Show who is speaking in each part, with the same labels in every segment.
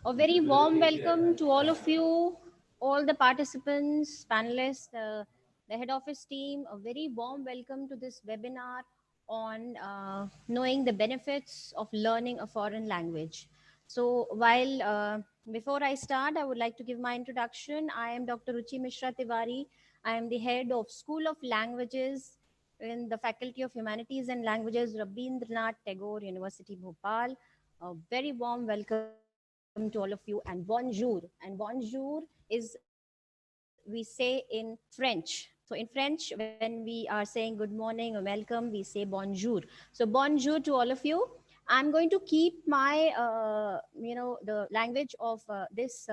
Speaker 1: A very warm welcome to all of you, all the participants, panelists, the head office team. A very warm welcome to this webinar on knowing the benefits of learning a foreign language. So before I start, I would like to give my introduction. I am Dr. Ruchi Mishra Tiwari. I am the head of School of Languages in the Faculty of Humanities and Languages, Rabindranath Tagore University, Bhopal. A very warm welcome to all of you and bonjour. And bonjour is, we say in French. So in French, when we are saying good morning or welcome, we say bonjour. So bonjour to all of you. I'm going to keep my, the language of this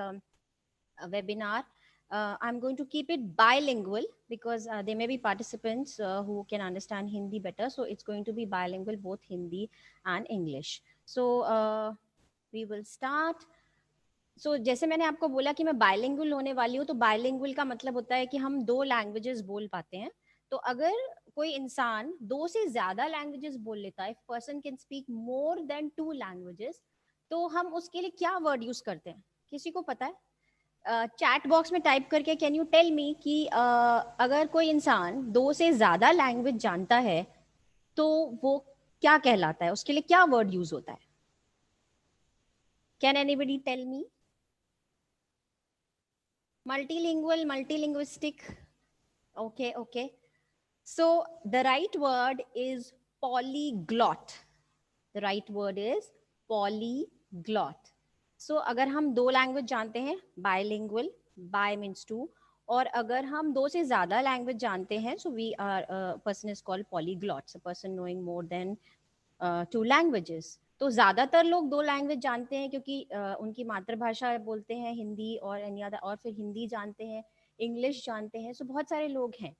Speaker 1: webinar. I'm going to keep it bilingual because there may be participants who can understand Hindi better. So it's going to be bilingual, both Hindi and English. So we will start. So जैसे मैंने आपको बोला कि मैं bilingual होने वाली हूँ, तो बायलिंगुअल का मतलब होता है कि हम 2 लैंग्वेजेस बोल पाते हैं. तो अगर कोई इंसान 2 से ज्यादा लैंग्वेजेस बोल लेता है, person can speak more than 2 languages, तो हम उसके लिए क्या वर्ड यूज करते हैं? किसी को पता है? चैट बॉक्स में टाइप करके कैन यू टेल मी कि अगर कोई इंसान 2 से ज्यादा लैंग्वेज जानता है तो वो क्या कहलाता है, उसके लिए क्या वर्ड यूज होता है? Can anybody tell me? Multilingual, multilinguistic. Okay. So the right word is polyglot. The right word is polyglot. So अगर हम 2 लैंग्वेज जानते हैं, bilingual, bi means 2, और अगर हम 2 से ज्यादा लैंग्वेज जानते हैं, so we are a person is called polyglots, a person knowing more than 2 languages. तो ज्यादातर लोग 2 लैंग्वेज जानते हैं क्योंकि उनकी मातृभाषा बोलते हैं हिंदी और एनी अदर, और फिर हिंदी जानते हैं, इंग्लिश जानते हैं. सो बहुत सारे लोग हैं.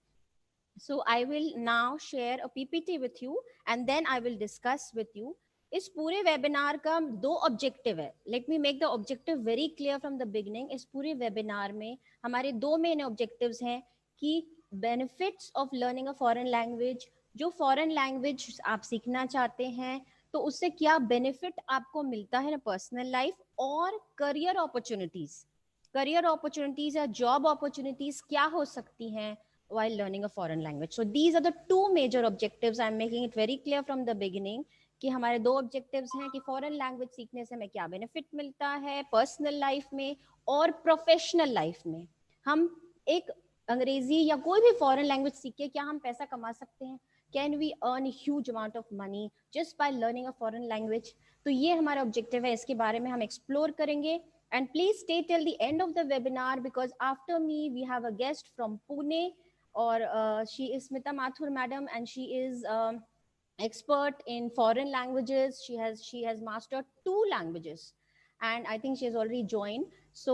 Speaker 1: So I will now share a PPT with you and then I will discuss with you. इस पूरे वेबिनार का 2 ऑब्जेक्टिव है. Let me make the objective very clear from the beginning. इस पूरे वेबिनार में हमारे 2 मेन ऑब्जेक्टिव्स हैं कि benefits of learning a foreign language. जो फॉरेन लैंग्वेज आप सीखना चाहते हैं तो उससे क्या बेनिफिट आपको मिलता है ना पर्सनल लाइफ, और करियर अपॉर्चुनिटीज या जॉब अपॉर्चुनिटीज क्या हो सकती हैं while learning a foreign language. So these are the 2 major objectives. I'm making it very clear from the beginning कि हमारे 2 objectives हैं कि foreign language सीखने से हमें क्या benefit मिलता है पर्सनल लाइफ में और प्रोफेशनल लाइफ में. हम एक अंग्रेजी या कोई भी फॉरेन लैंग्वेज सीख के क्या हम पैसा कमा सकते हैं? Can we earn huge amount of money just by learning a foreign language? तो ये हमारा ऑब्जेक्टिव है, इसके बारे में हम एक्सप्लोर करेंगे. And please stay till the end of the webinar because after me we have a guest from Pune, or she is Smita Mathur madam, and she is expert in foreign languages. She has mastered 2 languages and I think she has already joined. So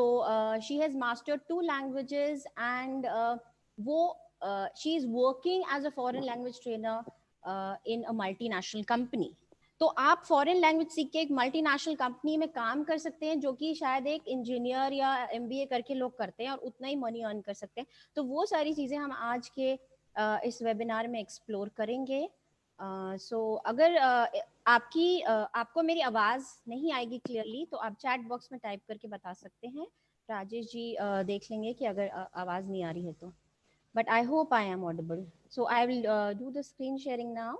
Speaker 1: she has mastered 2 languages and she is working as a foreign language trainer in a multinational company. तो आप foreign language सीख के एक multinational company में काम कर सकते हैं, जो कि शायद एक इंजीनियर या एमबीए करके लोग करते हैं और उतना ही मनी अर्न कर सकते हैं. तो वो सारी चीज़ें हम आज के इस वेबिनार में एक्सप्लोर करेंगे. सो अगर आपको मेरी आवाज़ नहीं आएगी क्लियरली तो आप चैट बॉक्स में टाइप करके बता सकते हैं. राजेश जी देख लेंगे कि अगर आवाज़ नहीं आ रही है तो. But I hope I am audible. So I will do the screen sharing now.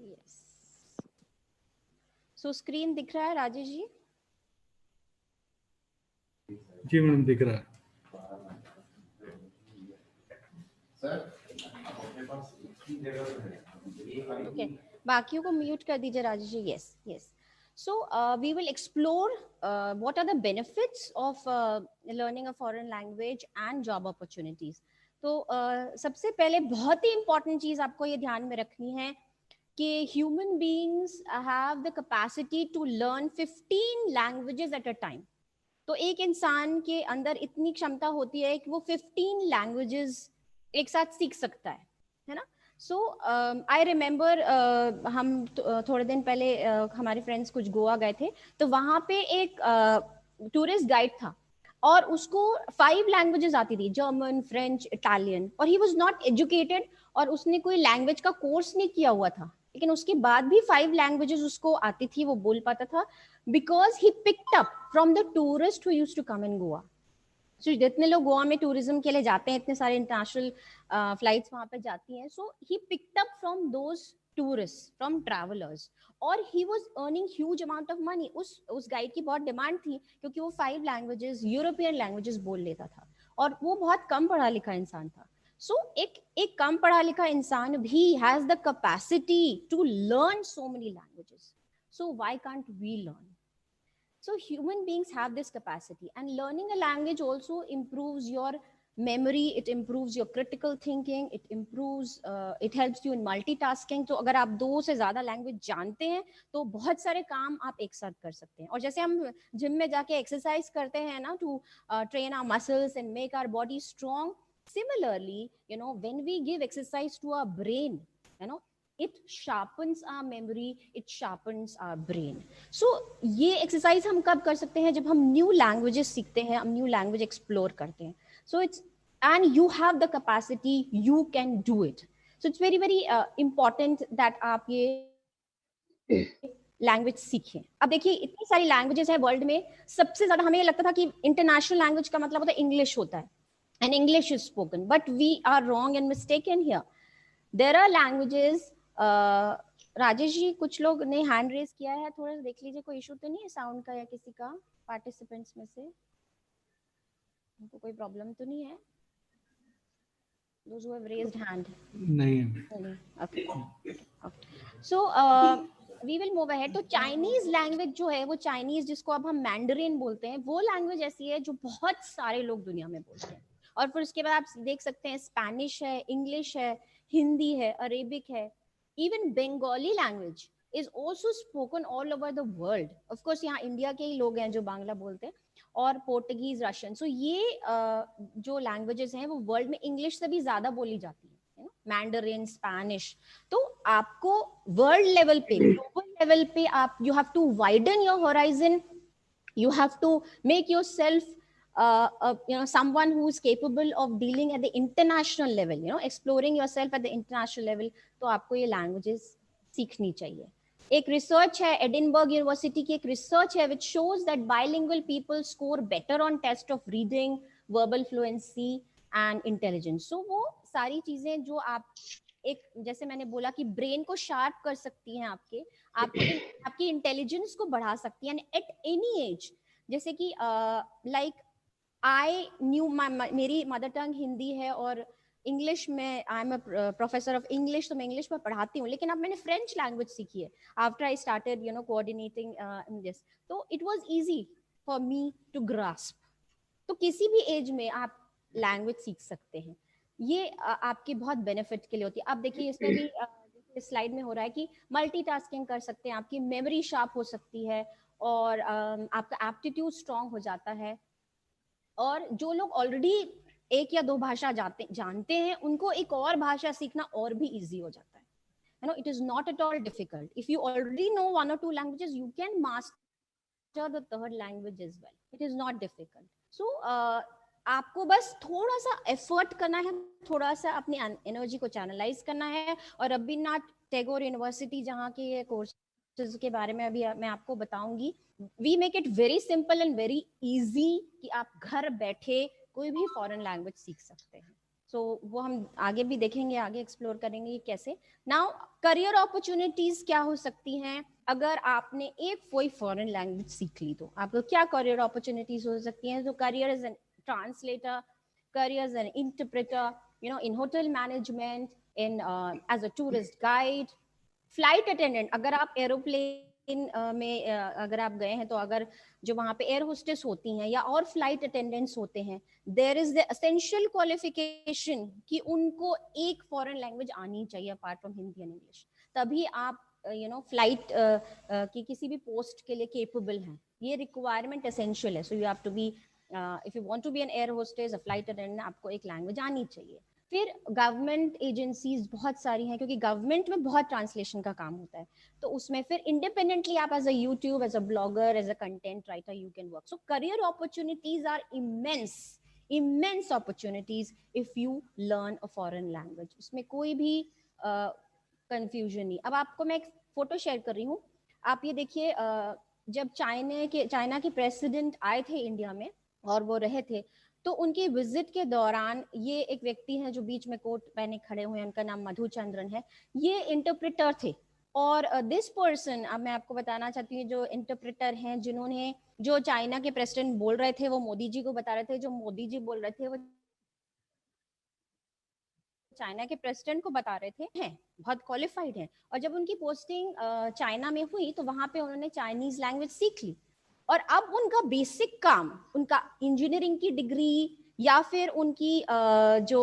Speaker 1: Yes. So screen दिख रहा है राजेश जी?
Speaker 2: जी मैडम दिख रहा है.
Speaker 1: ओके, बाकियों को म्यूट कर दीजिए Rajesh ji. Yes. So we will explore what are the benefits of learning a foreign language and job opportunities. तो सबसे पहले बहुत ही important चीज़ आपको ये ध्यान में रखनी है कि human beings have the capacity to learn 15 languages at a time. तो एक इंसान के अंदर इतनी क्षमता होती है कि वो 15 languages एक साथ सीख सकता है ना. सो आई रिमेम्बर हम थोड़े दिन पहले हमारे फ्रेंड्स कुछ गोवा गए थे, तो वहाँ पे एक टूरिस्ट गाइड था. और उसको 5 लैंग्वेजेस आती थी, जर्मन, फ्रेंच, इटालियन, और ही वाज नॉट एजुकेटेड, और उसने कोई लैंग्वेज का कोर्स नहीं किया हुआ था, लेकिन उसके बाद भी 5 लैंग्वेजेस उसको आती थी, वो बोल पाता था, because he picked up from the tourist who used to come in Goa. So जितने लोग गोवा में टूरिज्म के लिए जाते हैं, इतने सारे इंटरनेशनल फ्लाइट्स वहां पे जाती हैं, so he picked up from those tourist, from travellers, और he was earning huge amount of money. उस गाइड की बहुत डिमांड थी, क्योंकि वो 5 लैंग्वेजेस, यूरोपियन लैंग्वेजेस बोल लेता था, और वो बहुत कम पढ़ा लिखा इंसान था। सो एक कम पढ़ा लिखा इंसान भी has the capacity to learn so many languages, so why can't we learn? So human beings have this capacity, and learning a language also improves your memory, it improves your critical thinking, it helps you in multitasking. तो अगर आप 2 से ज्यादा language जानते हैं तो बहुत सारे काम आप एक साथ कर सकते हैं। और जैसे हम जिम में जाके एक्सरसाइज करते हैं ना, to train our muscles and make our body strong, similarly, when we give exercise to our brain, it sharpens our memory, it sharpens our brain. So ये एक्सरसाइज हम कब कर सकते हैं? जब हम न्यू लैंग्वेजेस सीखते हैं, हम न्यू लैंग्वेज एक्सप्लोर करते हैं। So it's, and you have the capacity, you can do it. So it's very very important that आप ये लैंग्वेज सीखें। अब देखिए, इतनी सारी लैंग्वेजेस है वर्ल्ड में, सबसे ज्यादा हमें लगता था कि इंटरनेशनल लैंग्वेज का मतलब होता है इंग्लिश होता है, and English is spoken, but we are wrong and mistaken here. There are languages, Rajesh ji, कुछ लोग ने हैंड रेज किया है, थोड़ा सा देख लीजिए, कोई इशू तो नहीं है साउंड का या किसी का पार्टिसिपेंट्स में से? उनको कोई प्रॉब्लम तो नहीं है? Those who have raised hand.
Speaker 2: नहीं है।
Speaker 1: Okay. So we will move ahead. तो चाइनीज लैंग्वेज जो है, वो चाइनीज जिसको अब हम मैंडरिन बोलते हैं, वो लैंग्वेज ऐसी है जो बहुत सारे लोग दुनिया में बोलते हैं। और फिर उसके बाद आप देख सकते हैं स्पेनिश है, इंग्लिश है, हिंदी है, अरेबिक है, even Bengali language is also spoken all over the world. Of course यहाँ इंडिया के ही लोग हैं जो बांग्ला बोलते हैं, और पोर्टुगीज, रशियन। सो ये जो लैंग्वेजेस हैं वो वर्ल्ड में इंग्लिश से भी ज्यादा बोली जाती है, मैंडरिन, स्पेनिश। तो आपको वर्ल्ड लेवल पे, ग्लोबल लेवल पे, आप you have to widen your horizon, you have to make yourself someone who is capable of dealing at the international level, exploring yourself at the international level। तो आपको ये languages सीखनी चाहिए। एक research है, Edinburgh university की एक research है, which shows that bilingual people score better on test of reading, verbal fluency and intelligence। so वो सारी चीजें जो आप एक, जैसे मैंने बोला कि ब्रेन को शार्प कर सकती हैं, आपकी इंटेलिजेंस को बढ़ा सकती है, एट एनी एज। जैसे कि लाइक आई न्यू मेरी मदर टंग हिंदी है, और इंग्लिश में I am a professor of English, तो मैं इंग्लिश में पढ़ाती हूँ, लेकिन अब मैंने फ्रेंच लैंग्वेज सीखी है after I started coordinating in this. तो it was easy for me to grasp. तो किसी भी एज में आप लैंग्वेज सीख सकते हैं, ये आपके बहुत बेनिफिट के लिए होती है। अब देखिए, इसमें भी स्लाइड में हो रहा है कि मल्टीटास्किंग कर सकते हैं, आपकी मेमोरी शार्प हो सकती है, और आपका एप्टीट्यूड स्ट्रांग हो जाता है। और जो लोग ऑलरेडी 1 या 2 भाषा जानते हैं, उनको एक और भाषा सीखना और भी इजी हो जाता है। it is not at all difficult. If you already know 1 or 2 languages, you can master the third language as well. It is not difficult. So आपको बस थोड़ा सा एफर्ट करना है, थोड़ा सा अपनी एनर्जी को चैनलाइज करना है। और रवीन्द्रनाथ टैगोर यूनिवर्सिटी, जहाँ के ये कोर्सेज के बारे में अभी मैं आपको बताऊंगी, we make it very simple and very easy कि आप घर बैठे कोई भी फॉरेन लैंग्वेज सीख सकते हैं। सो वो हम आगे भी देखेंगे, आगे एक्सप्लोर करेंगे कैसे। नाउ करियर अपॉर्चुनिटीज क्या हो सकती हैं अगर आपने एक कोई फॉरेन लैंग्वेज सीख ली? तो आपको क्या करियर अपॉर्चुनिटीज हो सकती हैं? तो career as an translator, career as an interpreter, in hotel management, in as a tourist guide, flight attendant. अगर आप एरोप्लेन में अगर आप गए हैं, तो अगर जो वहां पे एयर होस्टेस होती हैं या और फ्लाइट अटेंडेंट्स होते हैं, there is the essential qualification कि उनको एक फॉरेन लैंग्वेज आनी चाहिए apart from Hindi and English, तभी आप फ्लाइट की किसी भी पोस्ट के लिए केपेबल हैं। ये रिक्वायरमेंट एसेंशियल है। So you have to be, if you want to be an air hostess, a flight attendant, आपको एक लैंग्वेज आनी चाहिए। फिर गवर्नमेंट एजेंसीज बहुत सारी हैं, क्योंकि गवर्नमेंट में बहुत ट्रांसलेशन का काम होता है, तो उसमें फिर इंडिपेंडेंटली आप as a YouTube, as a blogger, as a content writer you can work. So career opportunities are immense opportunities if you learn a foreign language. उसमें कोई भी कंफ्यूजन नहीं. अब आपको मैं एक फोटो शेयर कर रही हूँ. आप ये देखिए, जब चाइना के प्रेसिडेंट आए थे इंडिया में और वो रहे थे, तो उनकी विजिट के दौरान ये एक व्यक्ति है जो बीच में कोट पहने खड़े हुए हैं, उनका नाम मधुचंद्रन है. ये इंटरप्रेटर थे. और दिस पर्सन, अब मैं आपको बताना चाहती हूँ, जो इंटरप्रेटर हैं, जिन्होंने जो चाइना के प्रेसिडेंट बोल रहे थे वो मोदी जी को बता रहे थे, जो मोदी जी बोल रहे थे वो चाइना के प्रेसिडेंट को बता रहे थे, हैं बहुत क्वालिफाइड हैं. और जब उनकी पोस्टिंग चाइना में हुई तो वहां पे उन्होंने चाइनीज लैंग्वेज सीख ली. और अब उनका बेसिक काम, उनका इंजीनियरिंग की डिग्री या फिर उनकी जो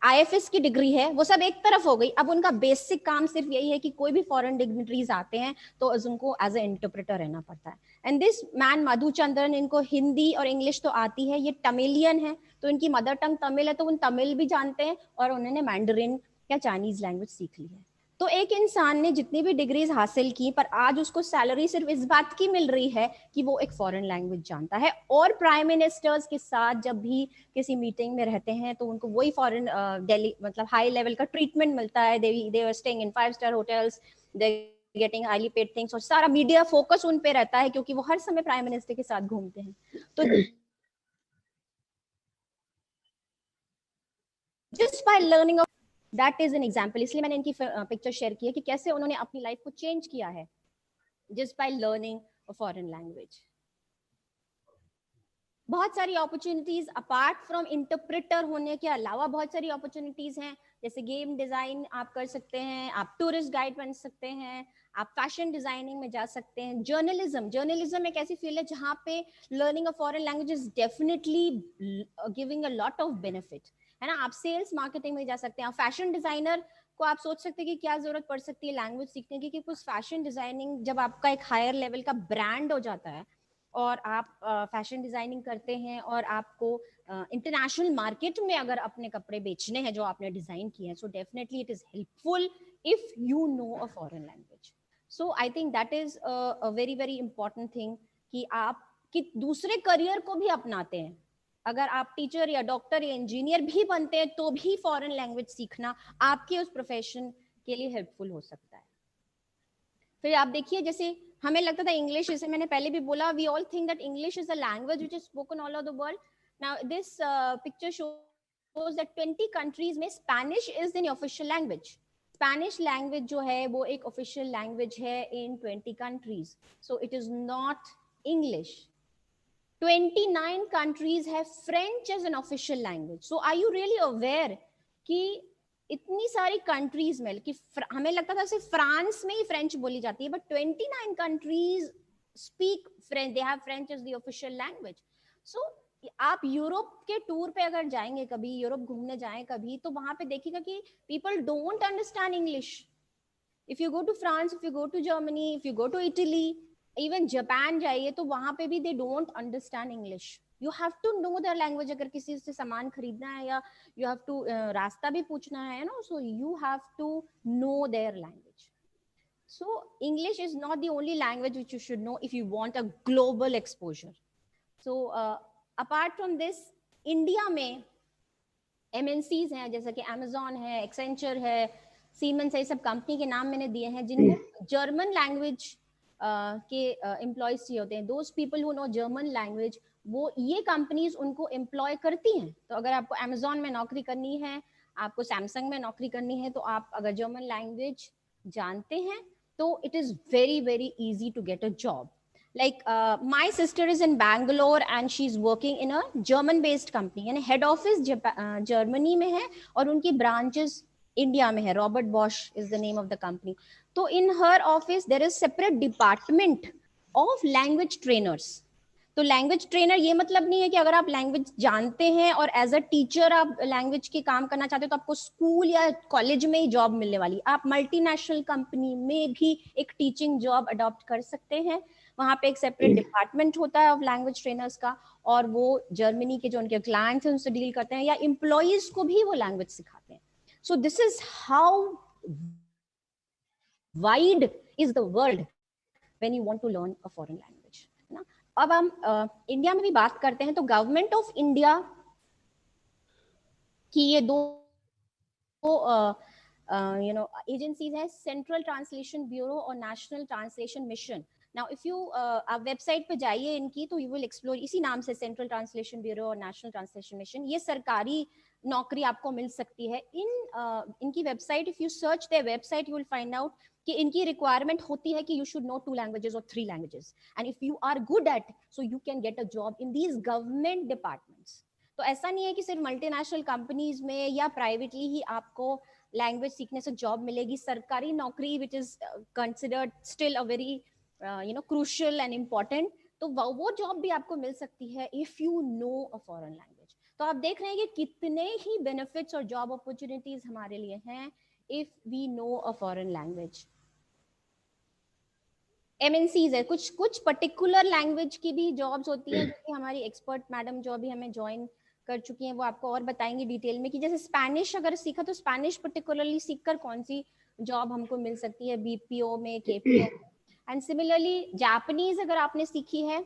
Speaker 1: IFS की डिग्री है, वो सब एक तरफ हो गई. अब उनका बेसिक काम सिर्फ यही है कि कोई भी फॉरेन डिग्निटरीज आते हैं तो उनको एज ए इंटरप्रेटर रहना पड़ता है. एंड दिस मैन मधुचंद्रन, इनको हिंदी और इंग्लिश तो आती है, ये तमिलियन है, तो इनकी मदर टंग तमिल है, तो उन तमिल भी जानते हैं और उन्होंने मैंडरिन या चाइनीज लैंग्वेज सीख ली है. तो एक इंसान ने जितनी भी डिग्रीज हासिल की, पर आज उसको सैलरी सिर्फ इस बात की मिल रही है कि वो एक फॉरेन लैंग्वेज जानता है. और प्राइम मिनिस्टर्स के साथ जब भी किसी मीटिंग में रहते हैं तो उनको वही फॉरेन दिल्ली मतलब हाई लेवल का ट्रीटमेंट मिलता है. They are staying in 5-star hotels, they getting highly paid things, और सारा मीडिया फोकस उन पे रहता है क्योंकि वो हर समय प्राइम मिनिस्टर के साथ घूमते हैं. तो just by learning, that is an example. इसलिए मैंने इनकी पिक्चर शेयर की है कि कैसे उन्होंने अपनी लाइफ को चेंज किया है just by learning a foreign language. बहुत सारी अपॉर्चुनिटीज अपार्ट फ्रॉम इंटरप्रेटर होने के अलावा बहुत सारी अपॉर्चुनिटीज हैं, जैसे गेम डिजाइन आप कर सकते हैं, आप टूरिस्ट गाइड बन सकते हैं, आप फैशन डिजाइनिंग में जा सकते हैं. जर्नलिज्म एक ऐसी फील्ड है जहाँ पे learning a foreign language is definitely giving a lot of benefit, है ना. आप सेल्स मार्केटिंग में जा सकते हैं. आप फैशन डिजाइनर को आप सोच सकते हैं कि क्या जरूरत पड़ सकती है लैंग्वेज सीखने की, कि कुछ फैशन डिजाइनिंग जब आपका एक हायर लेवल का ब्रांड हो जाता है और आप फैशन डिजाइनिंग करते हैं और आपको इंटरनेशनल मार्केट में अगर अपने कपड़े बेचने हैं जो आपने डिजाइन किए हैं, so definitely it is helpful if you know a foreign language. So I think that is a very very important thing कि आप कि दूसरे करियर को भी अपनाते हैं. अगर आप टीचर या डॉक्टर या इंजीनियर भी बनते हैं तो भी फॉरेन लैंग्वेज सीखना आपके उस प्रोफेशन के लिए हेल्पफुल हो सकता है. फिर आप देखिए, जैसे हमें लगता था इंग्लिश, जैसे मैंने पहले भी बोला, we all think that English is a language which is spoken all over the world. Now this picture shows that 20 countries में Spanish is the official language. Spanish language जो है वो एक ऑफिशियल लैंग्वेज है in 20 countries, so it is not English. 29 countries have French as an official language. So are you really aware कि इतनी सारी countries में, कि हमें लगता था सिर्फ फ्रांस में ही फ्रेंच बोली जाती है, but 29 countries speak French, they have French as the official language. So आप यूरोप के टूर पे अगर जाएंगे, कभी यूरोप घूमने जाएं कभी, तो वहां पे देखिएगा कि people don't understand English. If you go to France, if you go to Germany, if you go to Italy, even Japan जाइए तो वहां पे भी they don't understand English. You have to know their language. अगर किसी से सामान खरीदना है या यू हैव टू रास्ता भी पूछना है ना, so you have to know their language. So English is not the only language which you should know if you want a global exposure. So apart from this, India में MNCs हैं, जैसे कि Amazon है, Accenture है, siemens है, सब company के नाम मैंने दिए हैं जिनको जर्मन लैंग्वेज के एम्प्लॉयज चाहिए होते हैं. Those people who know German language, वो ये कंपनीज उनको एम्प्लॉय करती हैं. तो अगर आपको Amazon में नौकरी करनी है, आपको सैमसंग में नौकरी करनी है, तो आप अगर जर्मन लैंग्वेज जानते हैं तो it is very very easy to get a job. Like my sister is in Bangalore and she's working in a German based company, यानी head office Germany में है और उनकी branches India में है. Robert Bosch is the name of the company. तो in her office there is separate department of language trainers. तो language trainer ये मतलब नहीं है कि अगर आप लैंग्वेज जानते हैं और एज अ टीचर आप लैंग्वेज के काम करना चाहते हो तो आपको स्कूल या कॉलेज में ही जॉब मिलने वाली। आप मल्टीनेशनल कंपनी में भी एक टीचिंग जॉब अडॉप्ट कर सकते हैं। वहां पे एक सेपरेट डिपार्टमेंट होता है ऑफ लैंग्वेज ट्रेनर्स का, और वो जर्मनी के जो उनके क्लाइंट्स हैं उनसे डील करते हैं, या एम्प्लॉयज को भी वो लैंग्वेज सिखाते हैं। So this is how wide is the world when you want to learn a foreign language, है ना। अब हम इंडिया में भी बात करते हैं तो गवर्नमेंट ऑफ इंडिया की ये दो एजेंसीज है, सेंट्रल ट्रांसलेशन ब्यूरो और national translation mission. Now if you आप वेबसाइट पे जाइए इनकी तो यू विल एक्सप्लोर, इसी नाम से सेंट्रल ट्रांसलेशन ब्यूरो और नेशनल ट्रांसलेशन मिशन, ये सरकारी नौकरी आपको मिल सकती है। इनकी website, if you search their website you will find out कि इनकी रिक्वायरमेंट होती है कि यू शुड नो 2 लैंग्वेजेस और 3 languages, and if you are good at so you can get a job in these government departments. तो ऐसा नहीं है कि सिर्फ मल्टीनेशनल कंपनीज में या प्राइवेटली ही आपको लैंग्वेज सीखने से जॉब मिलेगी। सरकारी नौकरी which is considered still a very crucial and important, तो वो जॉब भी आपको मिल सकती है if you know a foreign language. तो आप देख रहे हैं कि कितने ही बेनिफिट्स और जॉब अपॉर्चुनिटीज हमारे लिए हैं if we know a foreign language. MNCs है, कुछ कुछ पर्टिकुलर लैंग्वेज की भी जॉब्स होती हैं जो कि हमारी एक्सपर्ट मैडम जो अभी हमें ज्वाइन कर चुकी हैं वो आपको और बताएंगी डिटेल में, कि जैसे स्पेनिश अगर सीखा तो स्पेनिश पर्टिकुलरली सीखकर कौन सी जॉब हमको मिल सकती है बीपीओ में, केपीओ में। एंड सिमिलरली जापानीज अगर आपने सीखी है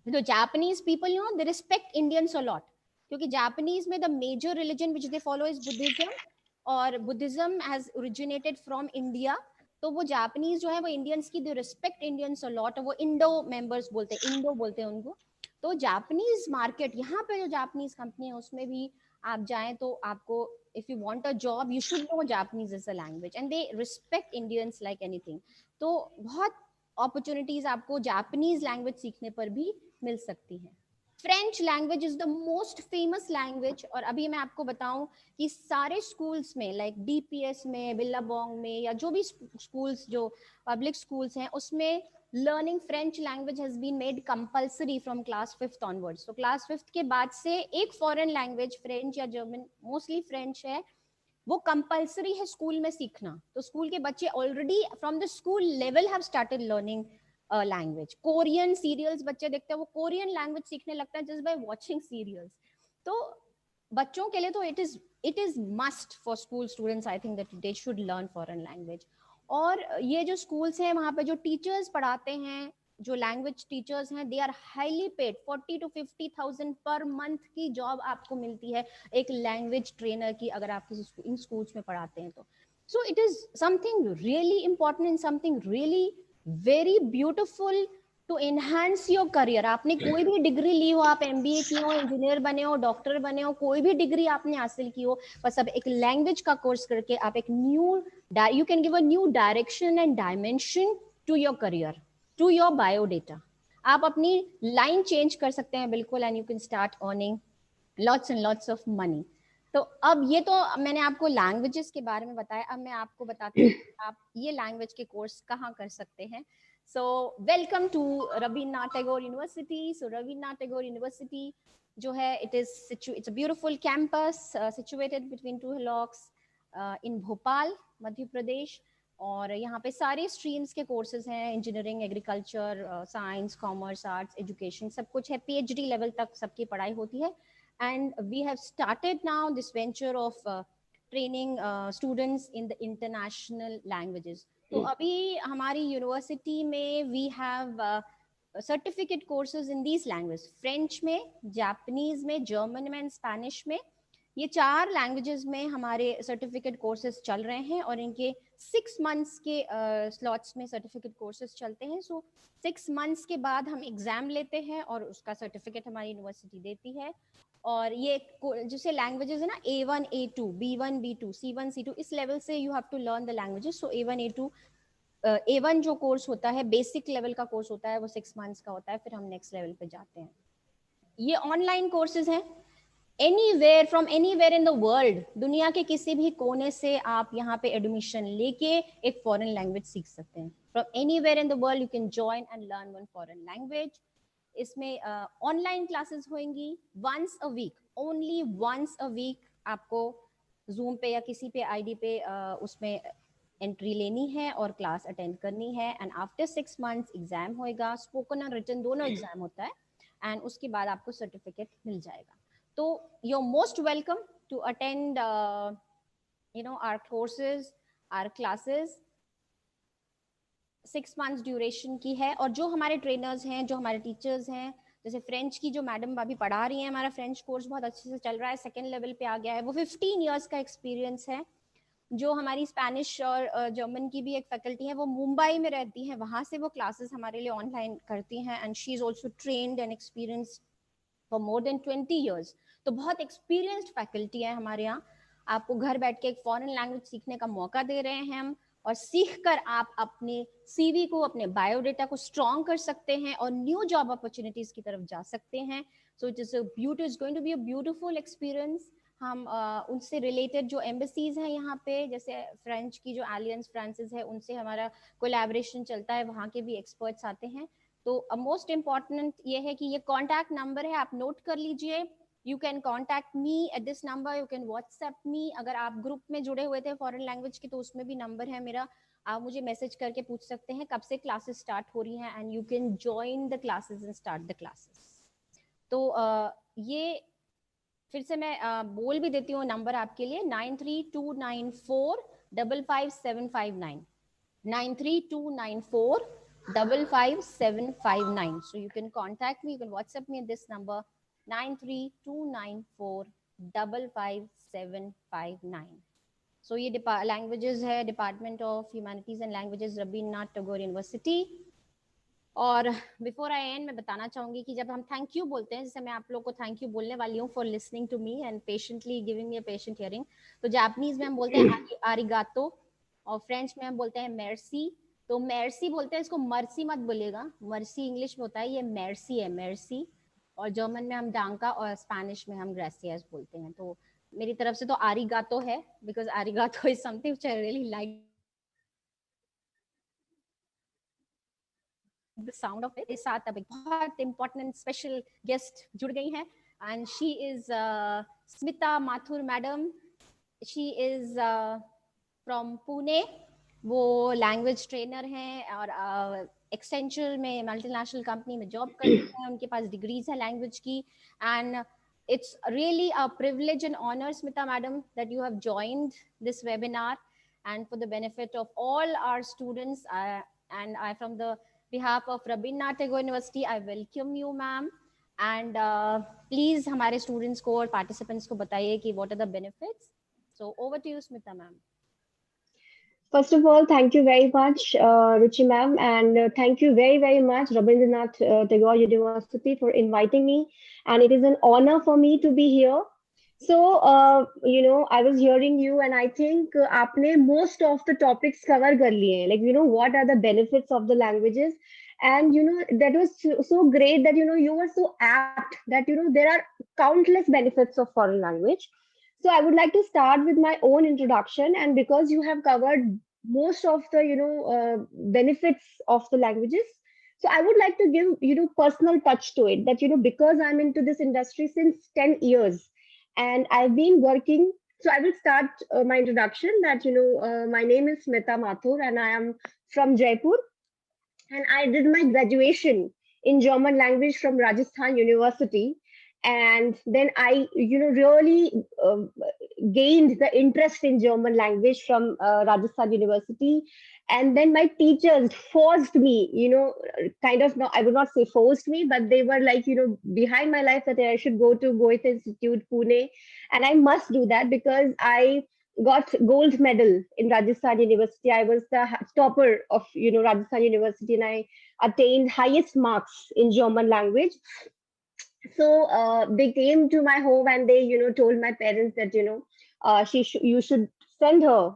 Speaker 1: तो Japanese people you know they respect Indians a lot, क्योंकि जापानीज में the major religion which they follow is Buddhism, और Buddhism has originated from India. तो वो जापानीज जो है वो इंडियंस की, they respect Indians a lot, वो इंडो मेंबर्स बोलते हैं, इंडो बोलते हैं उनको। तो जापानीज मार्केट, यहाँ पे जो जापानीज कंपनी है उसमें भी आप जाएं तो आपको, if you want a job you should know Japanese as a language, and they respect Indians like anything. तो बहुत अपॉर्चुनिटीज आपको जापानीज लैंग्वेज सीखने पर भी मिल सकती है। French language is the most famous language, और अभी मैं आपको बताऊं कि सारे स्कूल्स में लाइक डीपीएस में, बिल्लाबोंग में, या जो भी स्कूल्स जो पब्लिक स्कूल्स हैं उसमें learning French language has been made compulsory from class 5th onwards. तो क्लास 5th के बाद से एक फॉरेन लैंग्वेज, फ्रेंच या जर्मन, मोस्टली फ्रेंच है, वो कंपल्सरी है स्कूल में सीखना। तो स्कूल के बच्चे already from the school level have started learning language. Korean serials बच्चे देखते हैं, वो कोरियन लैंग्वेज सीखने लगता है जस्ट बाय वाचिंग सीरियल्स। तो बच्चों के लिए तो it is must for school students, I think that they should learn foreign language. और ये जो स्कूल्स हैं वहां पे जो टीचर्स पढ़ाते हैं, जो लैंग्वेज टीचर्स हैं, they are highly paid, 40 to 50,000 per month की जॉब आपको मिलती है एक लैंग्वेज ट्रेनर की, अगर आप किसी इन स्कूल्स में पढ़ाते हैं तो। So it is something really important and something really very beautiful to enhance your career. आपने कोई भी डिग्री ली हो, आप एमबीए किए हो, इंजीनियर बने हो, डॉक्टर बने हो, कोई भी डिग्री आपने हासिल की हो, बस अब एक लैंग्वेज का कोर्स करके आप एक new, you can give a new direction and dimension to your career, to your biodata। आप अपनी लाइन चेंज कर सकते हैं बिल्कुल, and you can start earning lots and lots of money. तो अब ये तो मैंने आपको लैंग्वेजेस के बारे में बताया, अब मैं आपको बताती हूँ आप ये लैंग्वेज के कोर्स कहाँ कर सकते हैं। So welcome to Rabindranath Tagore university. So Rabindranath Tagore university जो है, it's a beautiful campus situated between 2 hillocks in Bhopal, Madhya Pradesh. और यहाँ पे सारे स्ट्रीम्स के कोर्सेज हैं, engineering, agriculture, science, commerce, arts, education, सब कुछ है, पीएचडी लेवल तक सबकी पढ़ाई होती है। And we have started now this venture of training students in the international languages. तो अभी हमारी यूनिवर्सिटी में we have certificate courses in these language, French में, जापानीज में, जर्मन में, स्पेनिश में। ये 4 लैंग्वेजेस में हमारे सर्टिफिकेट कोर्सेज चल रहे हैं, और इनके 6 मंथ्स के स्लॉट्स में सर्टिफिकेट कोर्सेज चलते हैं। सो 6 मंथ्स के बाद हम एग्जाम लेते हैं और उसका सर्टिफिकेट हमारी यूनिवर्सिटी देती है। और ये जैसे लैंग्वेजेस है ना, A1 A2 B1 B2 C1 C2, इस लेवल से you have to learn the languages. So A1 A2 A1 जो कोर्स होता है, बेसिक लेवल का कोर्स होता है, वो 6 मंथ्स का होता है, फिर हम नेक्स्ट लेवल पे जाते हैं। ये ऑनलाइन कोर्सेज हैं, anywhere from anywhere in the world, दुनिया के किसी भी कोने से आप यहाँ पे एडमिशन लेके एक फॉरेन लैंग्वेज सीख सकते हैं। From anywhere in the world you can join and learn one foreign language. इसमें ऑनलाइन क्लासेस होंगी once a week, only once a week आपको जूम पे या किसी पे आईडी पे उसमें एंट्री लेनी है और क्लास अटेंड करनी है। एंड आफ्टर 6 मंथ्स एग्जाम होएगा, स्पोकन और रिटन दोनों एग्जाम होता है, एंड उसके बाद आपको सर्टिफिकेट मिल जाएगा। तो you are most welcome to attend our courses, our classes. 6 months duration की है, और जो हमारे ट्रेनर्स हैं, जो हमारे टीचर्स हैं, जैसे फ्रेंच की जो मैडम अभी पढ़ा रही हैं, हमारा फ्रेंच कोर्स बहुत अच्छे से चल रहा है, सेकेंड लेवल पे आ गया है, वो 15 ईयर्स का एक्सपीरियंस है। जो हमारी स्पेनिश और जर्मन की भी एक फैकल्टी है, वो मुंबई में रहती है, वहां से वो क्लासेस हमारे लिए ऑनलाइन करती हैं, and she is also trained and experienced for more than 20 years. तो बहुत एक्सपीरियंस्ड फैकल्टी है हमारे यहाँ। आपको घर बैठ के एक फॉरेन लैंग्वेज सीखने का मौका दे रहे हैं हम, और सीख कर आप अपने सीवी को, अपने बायोडेटा को स्ट्रॉन्ग कर सकते हैं और न्यू जॉब अपॉर्चुनिटीज की तरफ जा सकते हैं। So it is going to be a beautiful experience. हम उनसे रिलेटेड जो एम्बेसीज हैं यहाँ पे, जैसे फ्रेंच की जो एलियंस फ्रांसिस है, उनसे हमारा कोलैबोरेशन चलता है, वहाँ के भी एक्सपर्ट्स आते हैं। तो मोस्ट इम्पॉर्टेंट ये है कि ये कॉन्टैक्ट नंबर है, आप नोट कर लीजिए। You can contact me at this number, you can WhatsApp me. अगर आप ग्रुप में जुड़े हुए थे फॉरेन लैंग्वेज की, तो उसमें भी नंबर है मेरा, आप मुझे मैसेज करके पूछ सकते हैं कब से क्लासेस स्टार्ट हो रही हैं, and you can join the classes and start the classes. तो ये फिर से मैं बोल भी देती हूँ नंबर आपके लिए, 9329455759, 9329455759. So you can contact me, you can WhatsApp me at this number, 9329455759. So ये लैंग्वेजेस है, department of humanities and languages, Rabindranath Tagore university. और बिफोर आई एंड मैं बताना चाहूंगी कि जब हम थैंक यू बोलते हैं, जैसे मैं आप लोग को थैंक यू बोलने वाली हूँ for listening to me and patiently giving me a patient hearing, तो जापानीज में हम बोलते हैं आरिगातो, और फ्रेंच में हम बोलते हैं मेर्सी। तो मेर्सी बोलते हैं, इसको मर्सी मत बोलिएगा, मर्सी इंग्लिश में होता है, ये मेर्सी है, मेर्सी। और जर्मन में हम डांका, और स्पेनिश में हम ग्रेसियस बोलते हैं। तो मेरी तरफ से तो आरिगातो है, बिकॉज आरिगातो is something which I really like the sound of it। इस साथ अब एक बहुत important special guest जुड़ गई हैं, and she is Smita Mathur madam. she is from Pune. वो लैंग्वेज ट्रेनर हैं और एक्सेंचर में मल्टीनेशनल कंपनी में जॉब करती हैं, उनके पास डिग्रीज है लैंग्वेज की। And it's really a privilege and honor, Smita madam, that you have joined this webinar, and for the benefit of all our students, and I from the behalf of Rabindranath Tagore University, I welcome you, ma'am. And please हमारे students को और participants को बताइए कि what are the benefits. So over to you, Smita ma'am.
Speaker 3: First of all, thank you very much, Ruchi ma'am, and thank you very, very much, Rabindranath Tagore University, for inviting me. And it is an honor for me to be here. So, I was hearing you, and I think आपने most of the topics cover कर लिए हैं. Like, what are the benefits of the languages? And, that was so great that, you were so apt that, there are countless benefits of foreign language. So I would like to start with my own introduction, and because you have covered most of the benefits of the languages, so I would like to give personal touch to it. That because I'm into this industry since 10 years, and I've been working. So I will start my introduction. That my name is Smita Mathur, and I am from Jaipur, and I did my graduation in German language from Rajasthan University. And then I really gained the interest in German language from Rajasthan University. And then my teachers forced me, kind of, no, I would not say forced me, but they were like, behind my life, that I should go to Goethe Institute, Pune. And I must do that because I got gold medal in Rajasthan University. I was the topper of, Rajasthan University, and I attained highest marks in German language. So they came to my home, and they, told my parents that, you should send her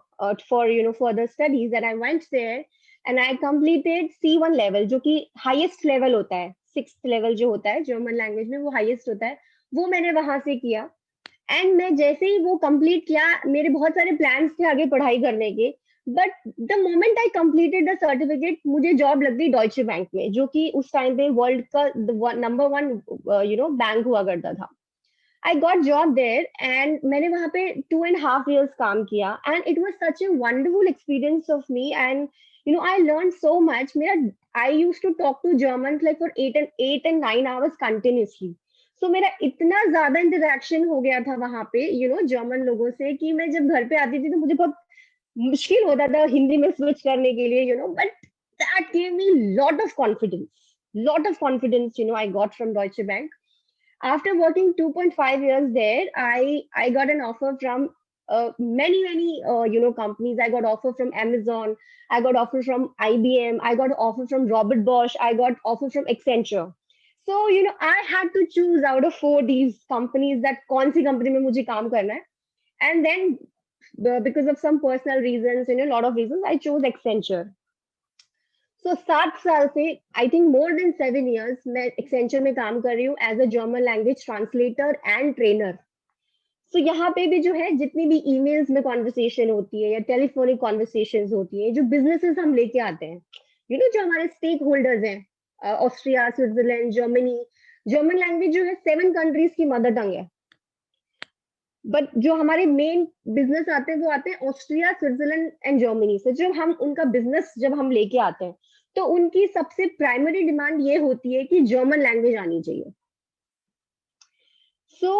Speaker 3: for, further studies. And I went there, and I completed C1 level, जो कि highest level होता है, 6th level जो होता है German language में, वो highest होता है, वो मैंने वहां से किया। एंड मैं जैसे ही वो कंप्लीट किया, मेरे बहुत सारे प्लान्स थे आगे पढ़ाई करने के, but the moment I completed the certificate, मुझे जॉब लग गई डॉइचे बैंक में, जो कि उस टाइम पे वर्ल्ड का नंबर 1 बैंक हुआ करता था. I got job there and मैंने वहाँ पे 2.5 years काम किया and it was such a wonderful experience of me and I learned so much. मेरा I used to talk to Germans like for 8 and 9 hours continuously. So मेरा इतना ज्यादा interaction हो गया था वहाँ पे जर्मन लोगों से कि मैं जब घर पे आती थी तो मुझे बहुत मुश्किल होता था हिंदी में स्विच करने के लिए but that gave me lot of confidence I got from Deutsche Bank. After working 2.5 years there, I got an offer from many companies. I got offer from Amazon, I got offer from IBM, I got offer from Robert Bosch, I got offer from Accenture. So I had to choose out of 4 these companies that कौन सी company में मुझे काम करना है. And then because of some personal reasons, a lot of reasons, I chose Accenture. So 7 साल से I think more than 7 years मैं Accenture में काम कर रही हूँ as a German language translator and trainer. So यहाँ पे भी जो है जितनी भी ईमेल्स में कॉन्वर्सेशन होती है या टेलीफोनिक कॉन्वर्सेशन होती है, जो बिजनेसेस हम लेके आते हैं जो हमारे स्टेक होल्डर्स हैं, Austria, Switzerland, Germany, German language जो है 7 कंट्रीज की मदर टंग है. बट जो हमारे मेन बिजनेस आते हैं वो आते हैं ऑस्ट्रिया, स्विट्जरलैंड एंड जर्मनी से. जब हम उनका बिजनेस जब हम लेके आते हैं तो उनकी सबसे प्राइमरी डिमांड ये होती है कि जर्मन लैंग्वेज आनी चाहिए. सो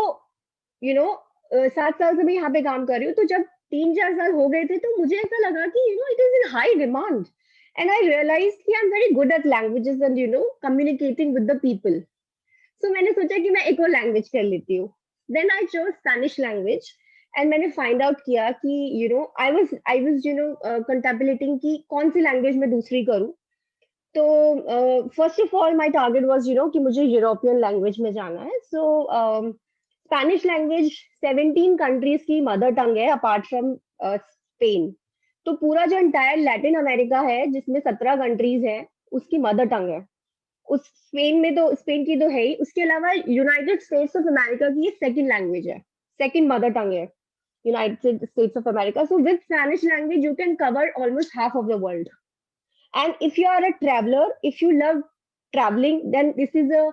Speaker 3: 7 साल से मैं यहाँ पे काम कर रही हूँ, तो जब 3-4 साल हो गए थे तो मुझे ऐसा लगा कि it is in high demand and I realise कि I am very good at languages and communicating with the people. So मैंने सोचा कि मैं एक और लैंग्वेज कर लेती हूँ. Then I chose Spanish language and मैंने फाइंड आउट किया कि आई वाज कंटेम्पलेटिंग कि कौन सी लैंग्वेज मैं दूसरी करूँ. तो first of all my target was कि मुझे यूरोपियन लैंग्वेज में जाना है. सो स्पेनिश लैंग्वेज 17 कंट्रीज की मदर टंग है अपार्ट फ्रॉम स्पेन. तो पूरा जो एंटायर लैटिन अमेरिका है जिसमें 17 कंट्रीज हैं उसकी मदर टंग है. उस स्पेन की तो है ही, उसके अलावा यूनाइटेड स्टेट्स ऑफ अमेरिका की ये सेकंड लैंग्वेज है, सेकंड मदर टंग है United States of America. So with Spanish language you can cover almost half of the world. And if you are a traveler, if you love traveling, then this is a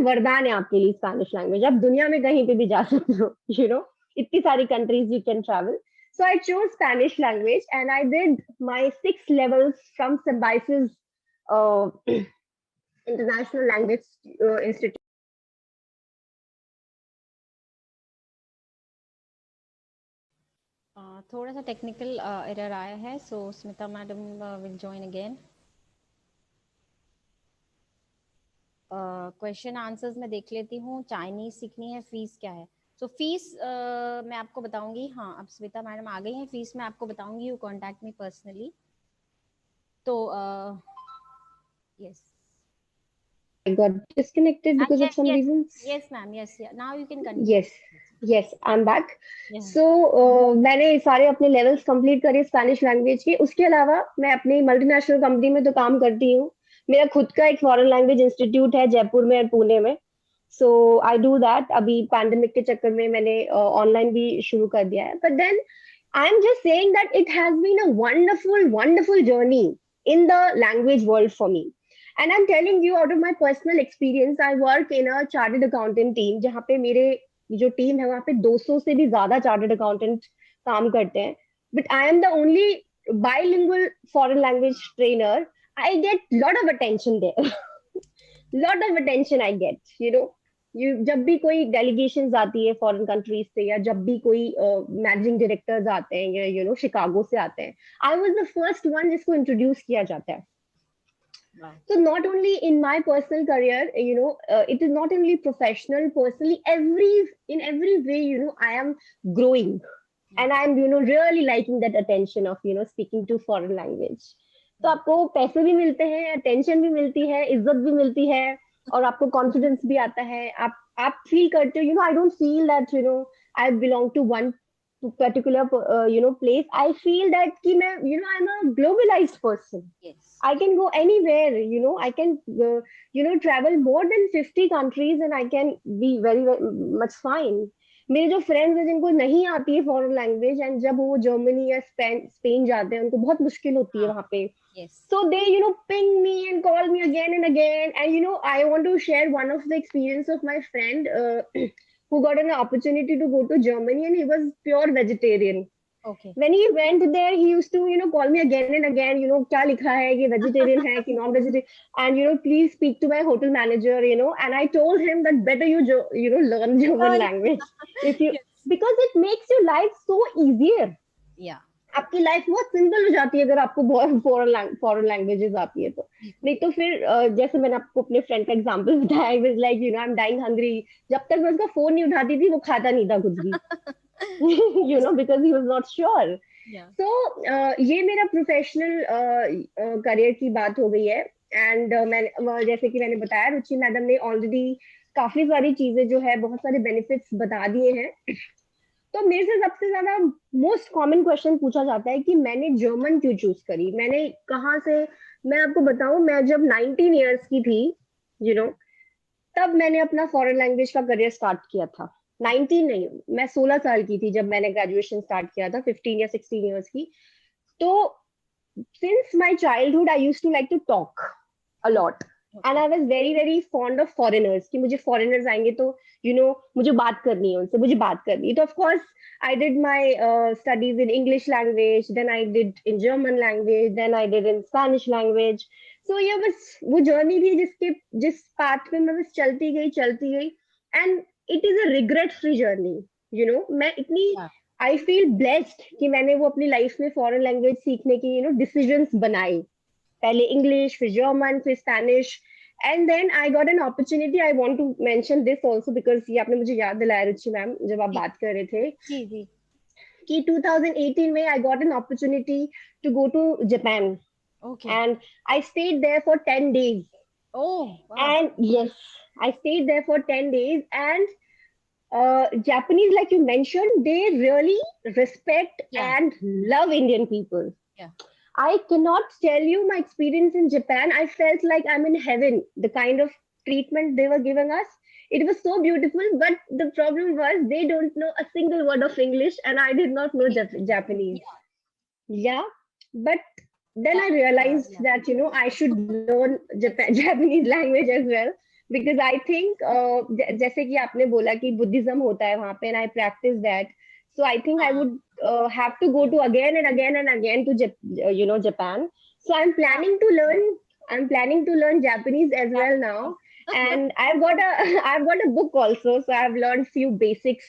Speaker 3: वरदान है आपके लिए Spanish language. आप दुनिया में कहीं पे भी जा सकते हो इतनी सारी countries you can travel. So I chose Spanish language and I did my 6 levels from Symbiosis International Language Institute.
Speaker 1: थोड़ा सा टेक्निकल एरर आया है, so Smita madam will join again. Question answers मैं देख लेती हूँ. चाइनीज सीखनी है, फीस क्या है? सो फीस मैं आपको बताऊंगी. हाँ, अब स्मिता मैडम आ गई हैं. फीस मैं आपको बताऊंगी, यू कॉन्टैक्ट मी पर्सनली. तो yes,
Speaker 3: I got disconnected because of some reasons.
Speaker 1: Yes, ma'am. Yes, yeah. Now you can continue.
Speaker 3: Yes, I'm back.
Speaker 1: Yeah.
Speaker 3: So मैंने सारे अपने लेवल्स कंप्लीट करे स्पेनिश लैंग्वेज के. उसके अलावा मैं अपनी मल्टीनेशनल कंपनी में तो काम करती हूँ. मेरा खुद का एक फॉरेन लैंग्वेज इंस्टीट्यूट है जयपुर में और पुणे में. सो आई डू दैट. अभी पैंडेमिक के चक्कर में मैंने ऑनलाइन भी शुरू कर दिया है. But then I am just saying that it has been a wonderful journey in the language world for me. And I'm telling you out of my personal experience, I work in a chartered accountant team जहाँ पे मेरे जो team है वहाँ पे 200 से भी ज्यादा चार्टर्ड अकाउंटेंट काम करते हैं. But I am the only bilingual foreign language trainer. I get lot of attention there. lot of attention I get. जब भी कोई डेलीगेशन आती है फॉरेन कंट्रीज से या जब भी कोई मैनेजिंग डायरेक्टर्स आते हैं या शिकागो से आते हैं, I was the first one जिसको इंट्रोड्यूस किया जाता है. Wow. So not only in my personal career, it is not only professional, personally, in every way, I am growing, and I'm, really liking that attention of, speaking to foreign language. तो आपको पैसे भी मिलते हैं, attention भी मिलती है, इज्जत भी मिलती है, और आपको confidence भी आता है. आप feel करते हो, I don't feel that, I belong to one particular place. I feel that कि मैं I'm a globalized person.
Speaker 1: Yes,
Speaker 3: I can go anywhere. I can travel more than 50 countries and I can be very, very much fine. मेरे जो friends हैं जिनको नहीं आती है foreign language, and जब वो जर्मनी या स्पेन जाते हैं उनको बहुत मुश्किल होती है
Speaker 1: हाँ,
Speaker 3: वहां पे.
Speaker 1: yes.
Speaker 3: So they, ping me and call me again and again. And I want to share one of the experience of my friend who got an opportunity to go to Germany, and he was pure vegetarian.
Speaker 1: Okay.
Speaker 3: When he went there, he used to, call me again and again. क्या लिखा है, ये vegetarian है कि non vegetarian, and please speak to my hotel manager. And I told him that better learn German language if you
Speaker 1: Yes.
Speaker 3: because it makes your life so easier.
Speaker 1: Yeah.
Speaker 3: आपकी life बहुत simple हो जाती है अगर आपको foreign languages आती है तो. नहीं तो फिर जैसे मैंने आपको अपने फ्रेंड का एग्जांपल बताया, I was like I am dying hungry. जब तक मैं उसका फोन नहीं उठाती थी वो खाता नहीं था कुछ भी. Because he was not sure.
Speaker 1: Yeah.
Speaker 3: तो ये मेरा प्रोफेशनल करियर की बात हो गई है. एंड मैं जैसे कि मैंने बताया, रुचि मैडम ने ऑलरेडी काफी सारी चीजें जो है, बहुत सारे बेनिफिट्स बता दिए हैं. तो मेरे से सबसे ज्यादा मोस्ट कॉमन क्वेश्चन पूछा जाता है कि मैंने जर्मन क्यों चूज करी, मैंने कहाँ से. मैं आपको बताऊं, मैं जब 19 इयर्स की थी, तब मैंने अपना फॉरेन लैंग्वेज का करियर स्टार्ट किया था. 19 नहीं, मैं 16 साल की थी जब मैंने ग्रेजुएशन स्टार्ट किया था, 15 या 16 इयर्स की. तो since my childhood I used to like to talk a lot, and I was very very fond of foreigners, कि मुझे फॉरेनर्स आएंगे तो मुझे बात करनी है उनसे, मुझे बात करनी है. तो of course I did my studies in English language, then I did in German language, then I did in Spanish language. So ये बस वो जर्नी थी जिस पाथ पे मैं बस चलती गई, and it is a regret free journey. मैं इतनी I feel blessed कि मैंने वो अपनी लाइफ में फॉरेन लैंग्वेज सीखने की डिसीजंस बनाए. पहले इंग्लिश, फिर जर्मन, फिर Spanish. And then I got an opportunity. I want to mention this also because ये आपने मुझे याद दिलाया रुचि मैम जब आप बात कर रहे थे कि 2018 में I got an opportunity to go to Japan.
Speaker 1: Okay.
Speaker 3: And I stayed there for 10 days.
Speaker 1: Oh, wow.
Speaker 3: And yes, I stayed there for 10 days, and Japanese, like you mentioned, they really respect and love Indian people.
Speaker 1: Yeah.
Speaker 3: I cannot tell you my experience in Japan. I felt like I'm in heaven. The kind of treatment they were giving us, it was so beautiful. But the problem was they don't know a single word of English, and I did not know Japanese. Yeah, but then I realized that I should learn Japanese language as well, because I think जैसे कि आपने बोला कि Buddhism होता है वहाँ पे, and I practice that. So I think I would have to go to again and again and again to Japan. So I'm planning to learn Japanese as well now, and I've got a book also. So I've learned few basics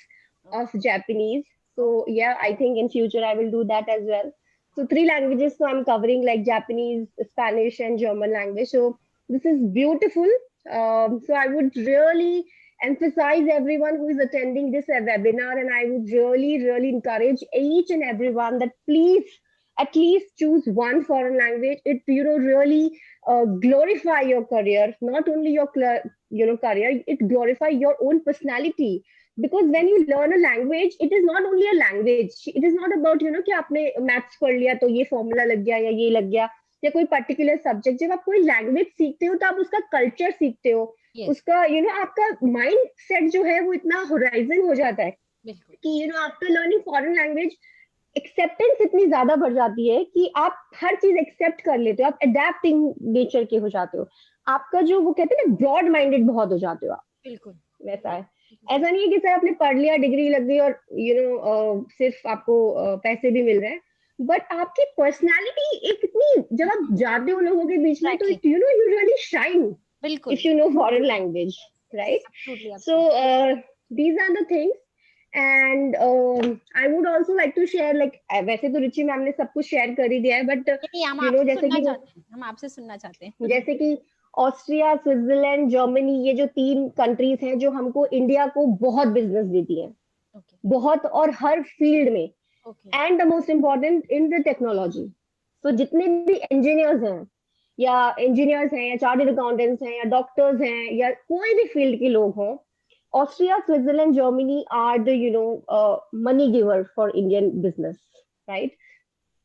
Speaker 3: of Japanese. So yeah, I think in future I will do that as well. So 3 languages. So I'm covering like Japanese, Spanish, and German language. So this is beautiful. So I would really emphasize everyone who is attending this webinar, and I would really encourage each and everyone that please at least choose one foreign language. It really glorify your career, not only your career, it glorify your own personality. Because when you learn a language, it is not only a language. It is not about कि आपने maths पढ़ लिया तो ये formula लग गया या ये लग गया या कोई particular subject. जब आप कोई language सीखते हो तो आप उसका culture सीखते हो. उसका आपका माइंड सेट जो है वो इतना होराइजन हो जाता है कि after learning foreign language acceptance इतनी ज्यादा बढ़ जाती है कि आप हर चीज एक्सेप्ट कर लेते हो, आप अडेप्टिंग नेचर के हो जाते हो. आपका जो वो कहते हैं ना ब्रॉड माइंडेड बहुत हो जाते हो आप. बिल्कुल वैसा है. ऐसा नहीं है कि सर आपने पढ़ लिया, डिग्री लग गई और सिर्फ आपको पैसे भी मिल रहे हैं, बट आपकी पर्सनैलिटी एक इतनी, जब आप जाते हो लोगों के बीच में तो you really shine if you know foreign language, right? Absolutely. So these are the things, and I would also like to share, like वैसे तो रुचि मैम ने सब कुछ शेयर कर ही दिया है, बट जैसे कि
Speaker 1: हम आपसे सुनना चाहते हैं
Speaker 3: जैसे कि ऑस्ट्रिया, स्विट्जरलैंड, जर्मनी, ये जो 3 कंट्रीज हैं जो हमको इंडिया को बहुत बिजनेस देती हैं, बहुत, और हर फील्ड में, and the most important in the technology. तो जितने भी इंजीनियर्स हैं या चार्टर्ड अकाउंटेंट्स हैं या डॉक्टर्स हैं या कोई भी फील्ड के लोग हों, Austria, Switzerland, Germany are the money giver for Indian business, right?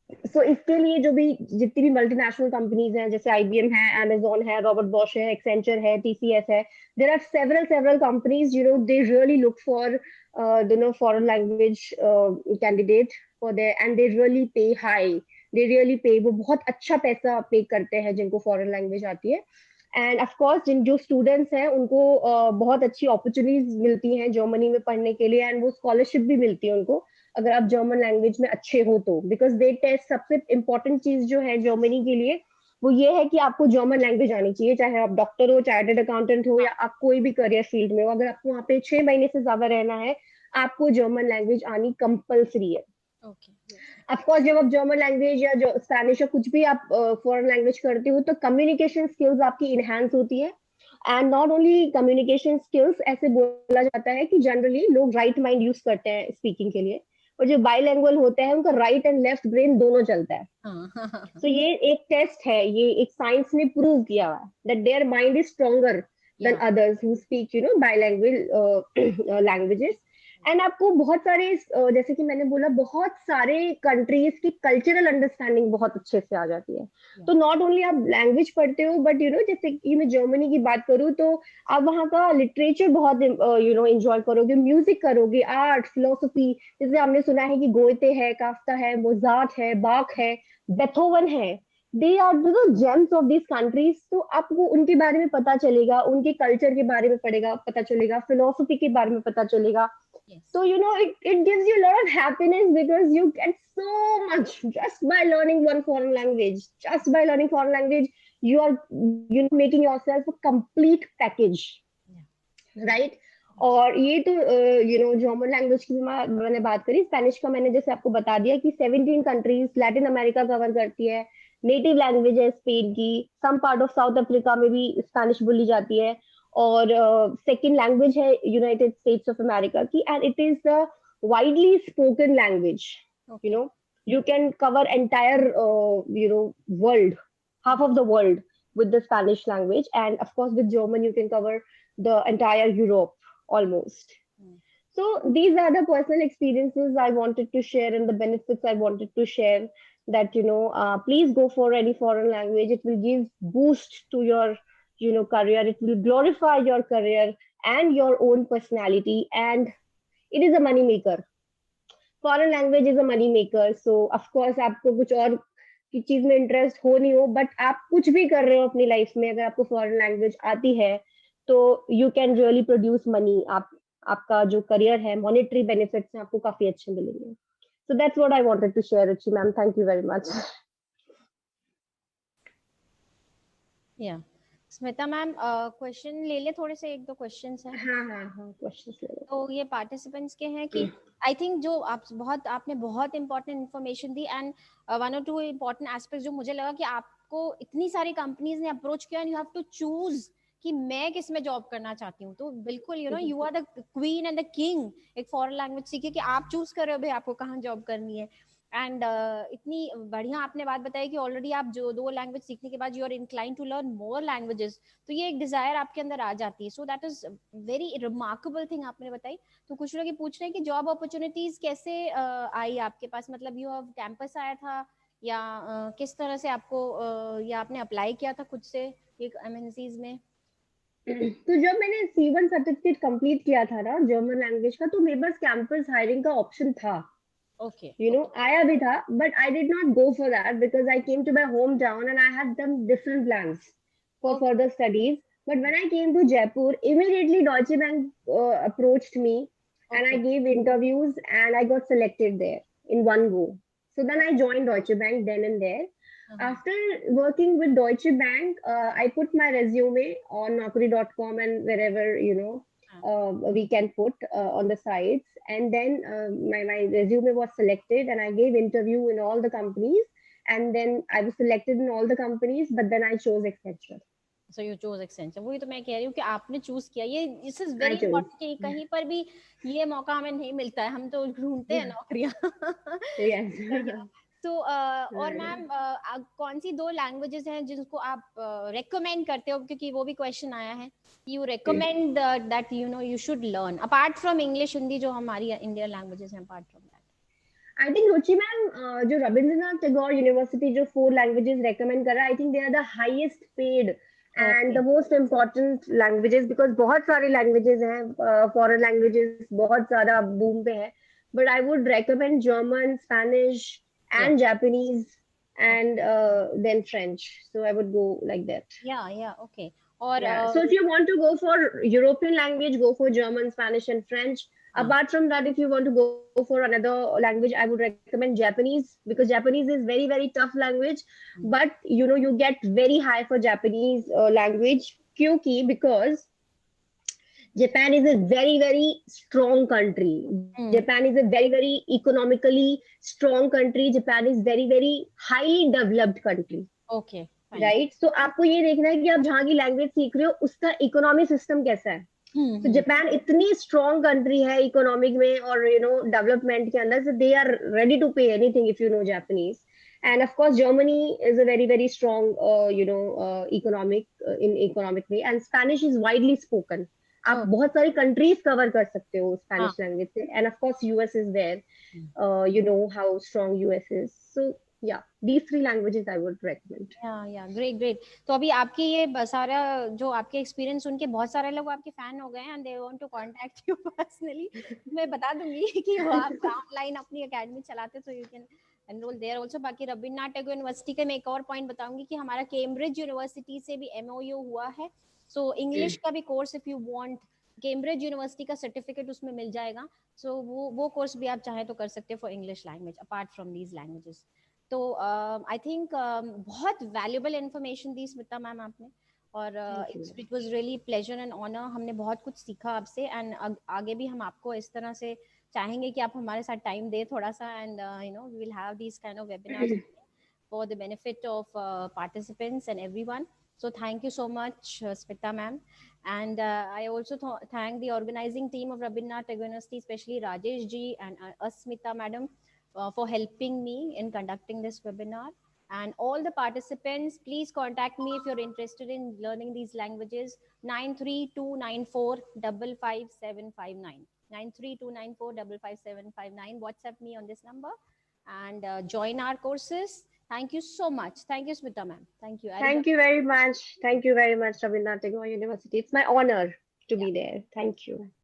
Speaker 3: So इसके लिए जो भी जितनी भी मल्टीनेशनल कंपनीज हैं, जैसे IBM है, Amazon है, रॉबर्ट बॉश है, एक्सेंचर है, TCS है, there are several companies, they really look for foreign language candidate for their, and they really pay high, they really pay, वो बहुत अच्छा पैसा पे करते हैं जिनको फॉरेन लैंग्वेज आती है। एंड ऑफ कोर्स जिन जो स्टूडेंट्स हैं उनको बहुत अच्छी अपॉर्चुनिटीज मिलती हैं जर्मनी में पढ़ने के लिए, एंड वो स्कॉलरशिप भी मिलती है उनको अगर आप जर्मन लैंग्वेज में अच्छे हो तो, बिकॉज दे टेस्ट, सबसे इम्पोर्टेंट चीज जो है जर्मनी के लिए वो ये है कि आपको जर्मन लैंग्वेज आनी चाहिए, चाहे आप डॉक्टर हो, चार्टर्ड अकाउंटेंट हो, या आप कोई भी करियर फील्ड में हो। अगर आपको वहाँ पे 6 महीने से ज्यादा रहना है, आपको जर्मन लैंग्वेज आनी कंपल्सरी है। ऑफ कोर्स जब आप जर्मन लैंग्वेज या जो स्पेनिश या कुछ भी आप फॉरेन लैंग्वेज करते हो तो कम्युनिकेशन स्किल्स आपकी इनहेंस होती है। And not only communication skills, ऐसे बोला जाता है कि जनरली लोग राइट माइंड यूज करते हैं स्पीकिंग के लिए, और जो बाइलैंग्युअल होते हैं उनका राइट एंड लेफ्ट ब्रेन दोनों चलता है। तो ये एक टेस्ट है, ये एक साइंस ने प्रूव किया हुआ है that their mind is stronger than others who speak bilingual languages. And आपको बहुत सारे जैसे कि मैंने बोला, बहुत सारे कंट्रीज की कल्चरल अंडरस्टैंडिंग बहुत अच्छे से आ जाती है। तो नॉट ओनली आप लैंग्वेज पढ़ते हो, बट जैसे कि मैं जर्मनी की बात करूँ तो आप वहाँ का लिटरेचर बहुत एंजॉय करोगे, म्यूजिक करोगे, आर्ट, फिलोसफी, जैसे हमने सुना है कि गोएते है, काफ्का है, मोजार्ट है, बाक है, बेथोवन है, they are the gems of this countries. तो आपको उनके बारे में पता चलेगा, उनके कल्चर के बारे में पता चलेगा, फिलोसफी के बारे में पता चलेगा। So it gives you a lot of happiness because you get so much just by learning one foreign language. Just by learning foreign language, you are making yourself a complete package, right? और ये तो German language की भी मैंने बात करी। Spanish का मैंने जैसे आपको बता दिया कि 17 कंट्रीज लैटिन अमेरिका कवर करती है, नेटिव लैंग्वेज है स्पेन की, some part of South Africa में भी स्पेनिश बोली जाती है, और सेकेंड लैंग्वेज है यूनाइटेड स्टेट्स ऑफ अमेरिका की, and it is the widely spoken language. you can cover entire world, half of the world with the Spanish language, and of course with German you can cover the entire Europe almost. So these are the personal experiences I wanted to share and the benefits I wanted to share, that please go for any foreign language. It will give boost to your career, it will glorify your career and your own personality, and it is a money maker. Foreign language is a money maker. So of course आपको कुछ और की चीज में interest हो नहीं हो, but आप कुछ भी कर रहे हो अपनी लाइफ में, अगर आपको फॉरेन लैंग्वेज आती है तो you can really produce money. आपका जो करियर है, मॉनेटरी बेनिफिट्स हैं, आपको काफी अच्छे मिलेंगे। So that's what I wanted to share, Ruchi ma'am. Thank you very much.
Speaker 1: या स्मिता मैम, क्वेश्चन ले ले, थोड़े से 1-2 क्वेश्चंस हैं।
Speaker 3: हाँ क्वेश्चंस ले लो।
Speaker 1: तो ये पार्टिसिपेंट्स के हैं कि आई थिंक जो आपने बहुत important information the, and 1 or 2 important aspect जो मुझे लगा कि आपको इतनी सारी कंपनीज ने अप्रोच किया and you have to choose कि मैं किस में जॉब करना चाहती हूँ। तो बिल्कुल you are the queen and the king एक फॉरेन लैंग्वेज सीखे कि आप चूज कर रहे हो भाई आपको कहाँ जॉब करनी है। एंड इतनी बढ़िया आपने बात बताई कि ऑलरेडी आप जो 2 लैंग्वेज सीखने के बाद you are incline to learn more languages, तो ये एक डिजायर आपके अंदर आ जाती है। So that is very remarkable thing आपने बताई। तो कुछ लोग ये पूछ रहे हैं कि जॉब अपॉर्चुनिटीज कैसे आई आपके पास, मतलब यू हैव कैंपस आया था या किस तरह से आपको या आपने अप्लाई किया था खुद से एक MNCs में?
Speaker 3: तो जब मैंने C1 सर्टिफिकेट कंप्लीट किया था ना जर्मन लैंग्वेज का, तो मेरे पास कैंपस हायरिंग का ऑप्शन था। आया भी था, but I did not go for that because I came to my hometown and I had done different plans for further studies. But when I came to Jaipur, immediately Deutsche Bank approached me and I gave interviews and I got selected there in one go. So then I joined Deutsche Bank then and there. After working with Deutsche Bank, I put my resume on Naukri.com and wherever we can put on the sites, and then my resume was selected and I gave interview in all the companies, and then I was selected in all the companies, but then I chose Accenture.
Speaker 1: So you chose Accenture. वही तो मैं कह रही हूँ कि आपने choose किया। ये दिस इज वेरी इंपॉर्टेंट कि कहीं पर भी ये मौका हमें नहीं मिलता है, हम तो ढूंढते हैं नौकरियां। तो और मैम कौन सी 2 लैंग्वेजेस हैं जिनको आप रेकमेंड करते हो, क्योंकि वो भी क्वेश्चन आया है, you recommend that you should learn apart from English, Hindi जो हमारी इंडियन लैंग्वेजेस हैं, apart from that?
Speaker 3: I think Ruchi ma'am, जो Rabindranath Tagore University जो 4 languages recommend कर रहा है, I think they are the highest paid and the
Speaker 1: Okay.
Speaker 3: most important languages because बहुत सारे languages हैं, foreign languages बहुत ज़्यादा boom पे है. But I would recommend German, Spanish,
Speaker 1: Yeah.
Speaker 3: and Japanese,
Speaker 1: Okay.
Speaker 3: and then French. So I would go like that.
Speaker 1: Yeah. Okay. और
Speaker 3: Yeah. So if you want to go for European language, go for German, Spanish, and French.
Speaker 1: हाँ.
Speaker 3: Apart from that, if you want to go for another language, I would recommend Japanese because Japanese is very, very tough language.
Speaker 1: Hmm,
Speaker 3: But you get very high for Japanese language. Kyuki, because Japan is a very, very strong country.
Speaker 1: Hmm,
Speaker 3: Japan is a very, very economically strong country. Japan is very, very highly developed country.
Speaker 1: Okay. Fine.
Speaker 3: Right so आपको ये देखना है कि आप जहाँ की language सीख रहे हो उसका इकोनॉमिक सिस्टम कैसा है. तो
Speaker 1: हम्म.
Speaker 3: जापान इतनी स्ट्रॉन्ग कंट्री है इकोनॉमिक में और डेवलपमेंट के अंदर, so they are ready to pay anything if you know Japanese. And of course Germany is a very very strong economic in economic way, and Spanish is widely spoken. आप
Speaker 1: Oh.
Speaker 3: बहुत सारी countries cover कर सकते हो
Speaker 1: हाँ.
Speaker 3: Spanish language से. And of course US is there.
Speaker 1: Hmm.
Speaker 3: You know how strong US is. So yeah, these 3 languages I would recommend.
Speaker 1: या great. तो अभी आपके ये सारा जो आपके एक्सपीरियंस उनके बहुत सारे लोग आपके फैन हो गए हैं and they want to contact you personally. मैं बता दूंगी कि वो आप ऑनलाइन अपनी एकेडमी चलाते तो you can enroll there also. बाकी रविन्द्रनाथ टैगोर यूनिवर्सिटी का मैं एक और पॉइंट बताऊंगी कि हमारा कैम्ब्रिज यूनिवर्सिटी से भी एमओयू हुआ है. सो इंग्लिश का भी course if you want, Cambridge university का सर्टिफिकेट उसमें मिल जाएगा. सो वो कोर्स भी आप चाहे तो कर सकते हैं for English language apart from these languages. तो आई थिंक बहुत वैल्यूएबल इन्फॉर्मेशन दी स्मिता मैम आपने. और it was really pleasure and honour. हमने बहुत कुछ सीखा आपसे एंड आगे भी हम आपको इस तरह से चाहेंगे कि आप हमारे साथ टाइम दे थोड़ा सा. And we will have these kind of webinars for the benefit of participants and everyone. So thank you so much, Smita ma'am. And I also thank the organizing team of Rabindranath Tagore University, especially Rajesh ji and Smita madam, for helping me in conducting this webinar. And all the participants, please contact me if you're interested in learning these languages. 9329455759. 9329455759. WhatsApp me on this number and join our courses. Thank you so much. Thank you, Smita ma'am. Thank you.
Speaker 3: Thank you very much. Thank you very much, Rabindranath Tagore University. It's my honor to be there. Thank you.